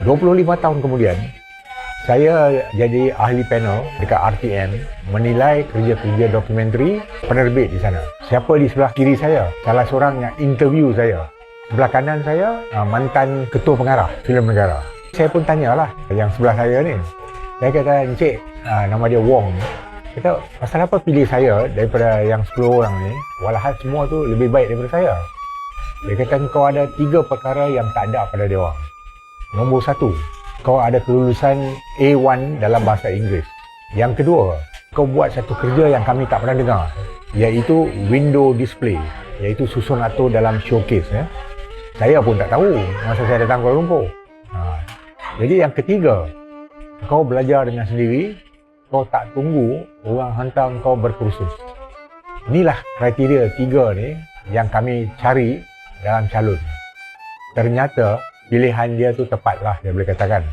25 tahun kemudian, saya jadi ahli panel dekat RTM menilai kerja-kerja dokumentari penerbit di sana. Siapa di sebelah kiri saya? Salah seorang yang interview saya. Sebelah kanan saya, mantan ketua pengarah filem negara. Saya pun tanyalah yang sebelah saya ni. Saya kata, "Encik, nama dia Wong. Kata, pasal apa pilih saya daripada yang 10 orang ni? Walhal semua tu lebih baik daripada saya." Dia kata, "Kau ada 3 perkara yang tak ada pada dia orang. Nombor 1, kau ada kelulusan A1 dalam bahasa Inggeris. Yang kedua, kau buat satu kerja yang kami tak pernah dengar, iaitu window display, iaitu susun atur dalam showcase. Ya. Saya pun tak tahu masa saya datang Kuala Lumpur. Jadi yang ketiga, kau belajar dengan sendiri, kau tak tunggu orang hantar kau berkursus." Inilah kriteria 3 ni yang kami cari dalam calon. Ternyata pilihan dia tu tepatlah, dia boleh katakan.